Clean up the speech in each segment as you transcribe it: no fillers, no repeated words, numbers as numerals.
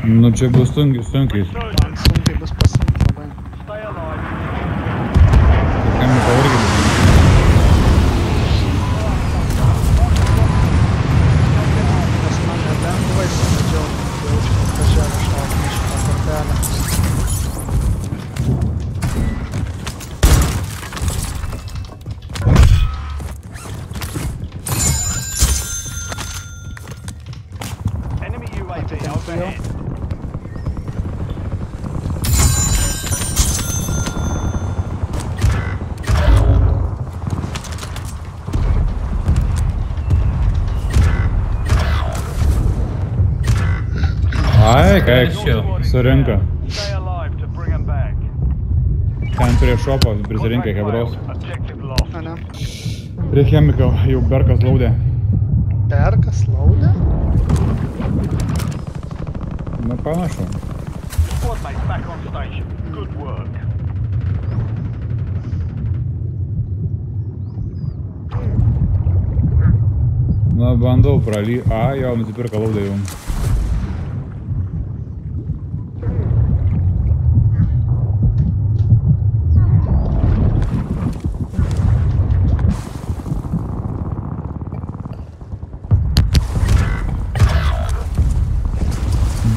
Nu čia bus sunkiai. Man sunkiai bus pasimti labai. Chemika irgi. Nes man nelengvai susidžiau, jaučiu, kad pažiūrė šlaukime šitą kortelę. Ai, kaip surinka. Ten prie šopo prisirinkai hebros. Ane? Prie chemiko jau berkas laudė. Berkas laudė? Na panašu. Na bandau A, jau nusipirka laudę jau.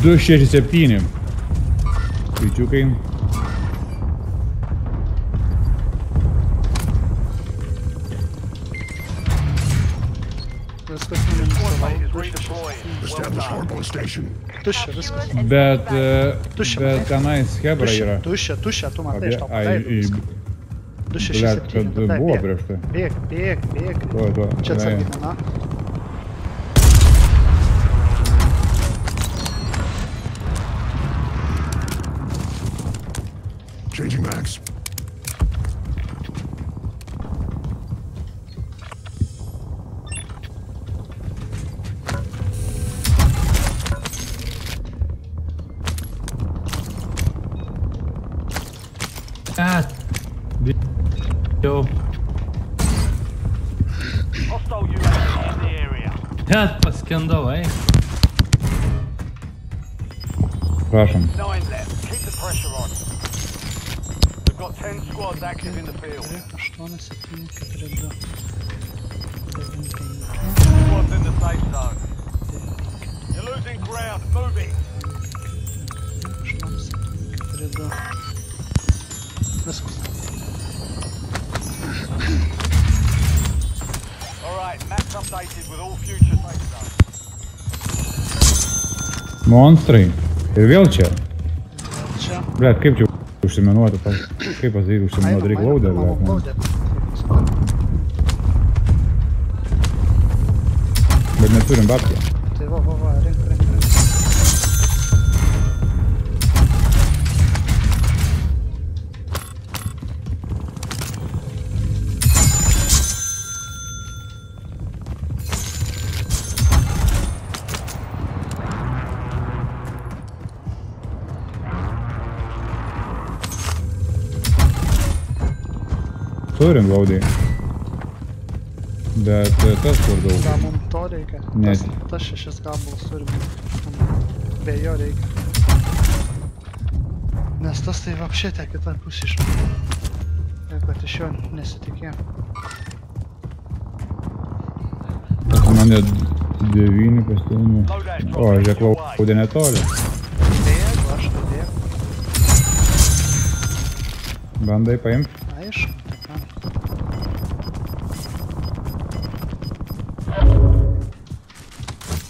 Du 67 skaičiukai. Viskas tuščia viskas. Bet tenais hebra yra. Tuščia, tu matai, aš tau Ai, paleidau. Blet, kad buvo prieš tai. Bėk. Tuo, Čia atsargina, na. Changing mags. Jau. Net paskendau, Prašom. Got 10 squads active in the field. 8, 7, 4, 2. Squads in the safe zone. You're losing ground. Move it. 8, 7, 4, 2. Viskas. Alright, maps updated with all future safe zones. Monstrai. Ir vėl čia. Čia. Blet, kaip čia užsiminuoti, kaip pasakyti užsiminuoti, reikia laudę, blet. Bet neturim babkių. Tai va, rink. Turim laudai. Bet tas kur daug. Gal mums to reikia? Ne. Tas 6 gabalus turim. Be jo reikia. Nes tas tai vapšė te kitą pusę išmė. Ir kad iš jo nesitikėjo. Pas mane 9 pastumė. O, žiūrėk, laudė netoli. Bėgu, aš tai bėgu. Bandai paimti? Aišku.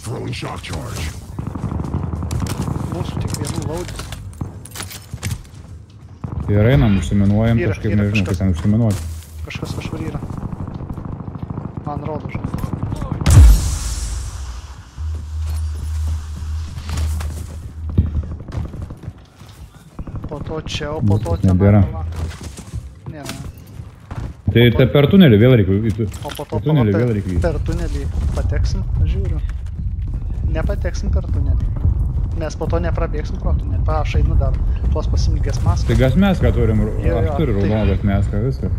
Throwing shock charge. Mūsų tik vienų laudės. Ir einam, užsiminuojam, kažkaip nežinau, kaip ten užsiminuoti. Kažkas kažkur yra. Man rodo, žinai. Po to čia, o po to ten. Nebėra. Nėra. Tai per tunelį vėl reikia. O po to per tunelį pateksim, žiūriu. Nepateksim per tunelį. Nes po to neprabėgsim pro tunelį. Aš einu dar tuos pasimygės maską. Tai gasmeską turim, aš turiu raudoną gasmeską, viską.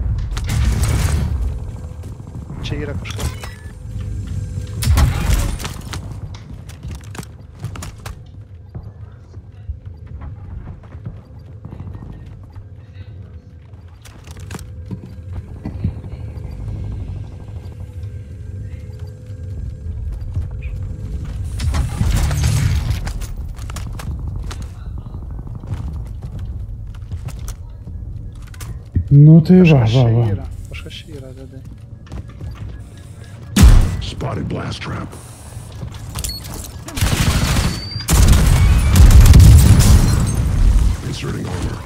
Čia yra kažkas. Nu tai va, Kažkas va, čia va. yra. Kažkas čia yra, dedai. Spotted blast trap. Inserting armor.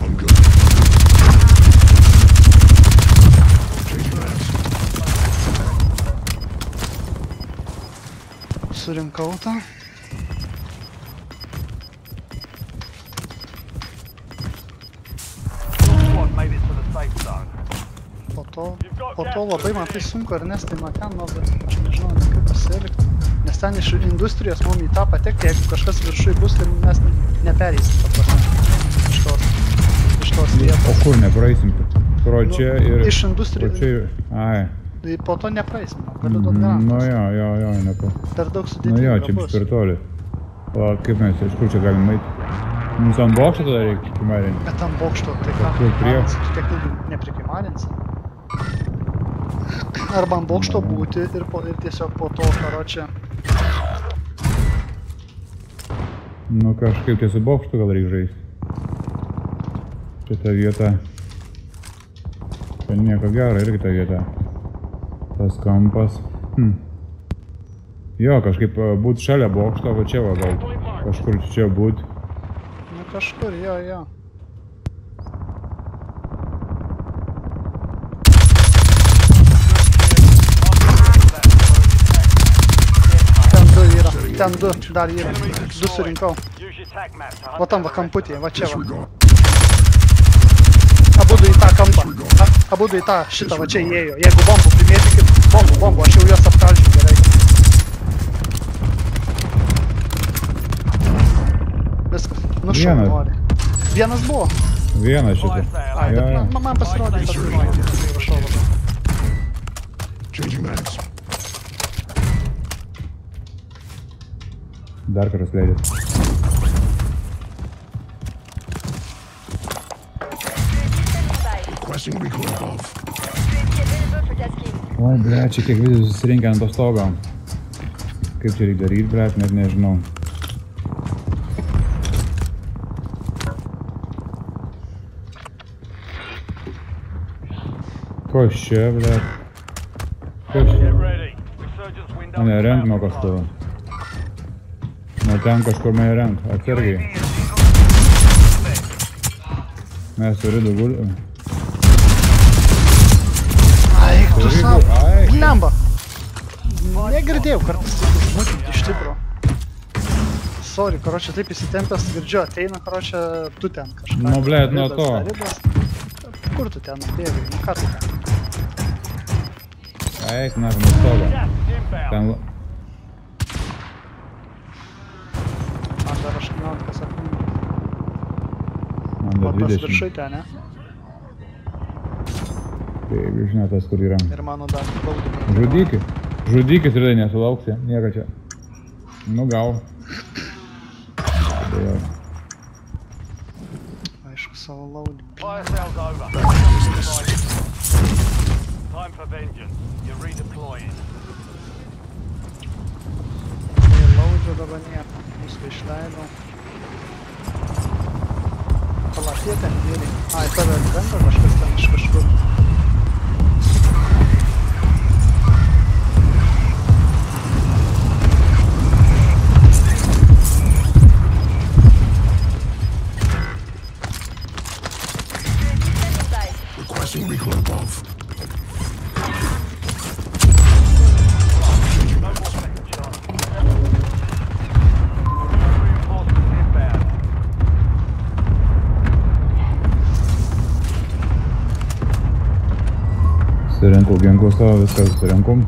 I'm good. Changing mags. Surinkau tą. Squad made it to the safe zone. Po to labai man tai sunku, Ernestai, nuo ten, nu, bet aš nežinau, kaip pasielgti. Nes ten iš industrijos mum į tą patekti, jeigu kažkas viršui bus, tai mes nepereisim tą prasme. Iš tos O vietos. kur nepraeisim? Pro čia ir... Iš Pro industrijos. čia ir... Ai. Tai po to nepraeisim, galiu duot garantą. Nu jo, nepa. Per daug Nu sudėtinga jo, čia bus bus. per toli. O kaip mes, iš kur čia galim eiti? Mums ant bokšto tada reikia kimarinti. Bet tam bokšto, tai ką, Kur prie? tiek ilgai neprikimarinsi. Arba ant bokšto būti ir tiesiog po to, karočią. Nu kažkaip tai su bokštu gal reikia žaisti. Čia ta vieta. Čia nieko gero, irgi ta vieta. Tas kampas. Jo, kažkaip būt šalia bokšto, va čia va gal. Kažkur čia būt. Nu kažkur, jo. Ten du yra, ten du, dar yra. Du surinkau. Use your tac map to hunt Va tam va down kamputėje, va čia va. Disregard. Abudu į tą kampą. Abudu į tą šitą va čia įėjo. Jeigu bombų primėtykit, bombų, aš jau juos apkalžiu gerai. Viskas, nušau Vienas. nori. Vienas buvo. Vienas šitą. Ai, Jo, bet jo. man pasirodė, kad pirmoji. Prašau labai. Changing mags. Dar karas leidės. Requesting recon above. Oi, ble, čia kiek visi susirinkę ant to stogo. Kaip čia reikia daryti, ble, net nežinau. Kas čia, ble? Kas čia? Get ready. Resurgence window. Mane renk nuo kažkur. Nuo ten kažkur mane renk. Atsargiai. Mes turi daugul. Ai, tu savo. Ai. Blemba. Negirdėjau kartais taip užmūtinti iš tikro. Sorry, karočią taip įsitempęs, girdžiu, ateina, karočią, tu ten kažką. Nu, blet, nuo to. Kur tu ten bėgai? Nu, ką tu ten? Eik, na, nuo stogo. Gas is inbound. Ten... Man dar 18 sekundžių. Man O dar tas 20. viršai ten, ne? Taip, žinai, tas kur yra. Ir mano dar gaudimai. Žudykis. Žudykis ir tai nesulauksi. Nieko čia. Nu, gal. Tada jau. Aišku, savo laudimą. Fire sales over. Time for vengeance. You're redeploying. Tai laudžiu dabar nieko. Viską išleidau. Palakė ten vyrai. Ai, tave atkrenta kažkas ten iš kažkur. Requesting recon above. No more second chance. Reinforcements inbound. Surinkau ginklus savo, viską surinkom.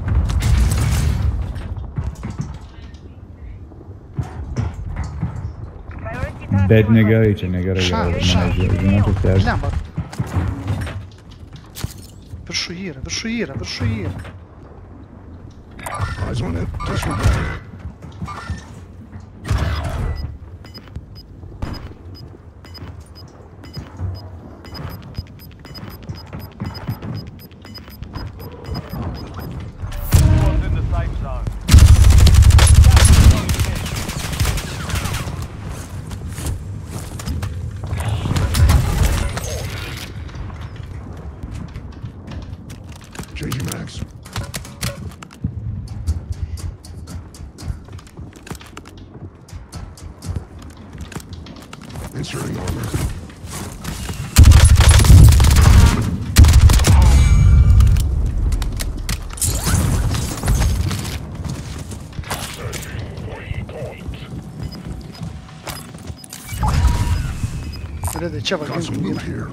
Bet negerai, čia negerai. Žinokit, stebi. Blemba. Viršų yra. Eyes on it. Disregard. Inserting armor. Redai, čia va, Got some ginklų loot yra. here.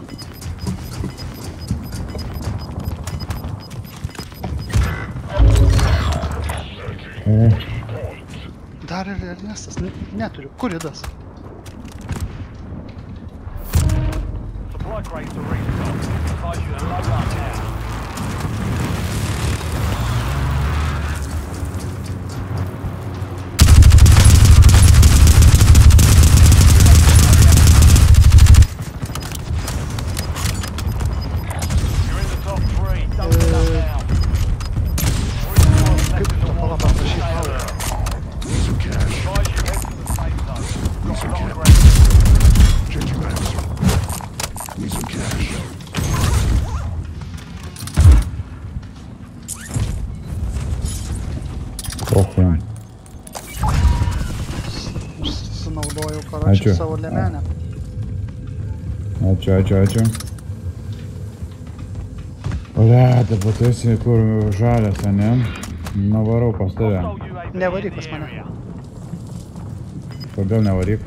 O, Dar ir Ernestas, neturiu. Kur Idas? Supply crates are restocked. Advise you to load up now. You're in the top three. Don't let up now. Kaip to pala paprašyti? Need some cash. Advise you head to the safe zone. Need Got a some lot of cash. ground. Changing mags. Need some cash. pochuj. Sunaudojau, karočią, Ačiū. savo lemenę. Ačiū. Ole, dabar tu esi kur žalias, ane? Navarau pas tave. Hostile UAV Nevaryk in pas the mane. area. Kodėl nevaryk?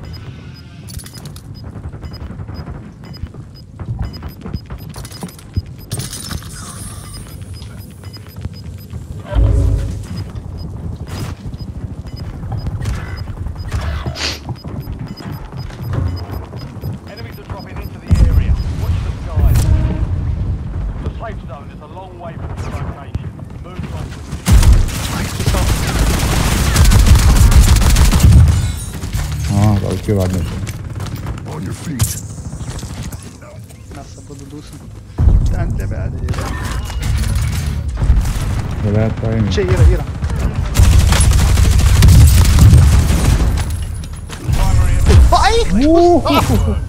Enemies are dropping into the area. Watch the skies. The safe zone is a long way from your location. Move on. A, gal kilo atnešė. On your feet. Mes abu dūsim. Ten lebedė yra. Galėt paimti. Čia yra. Primary Ai!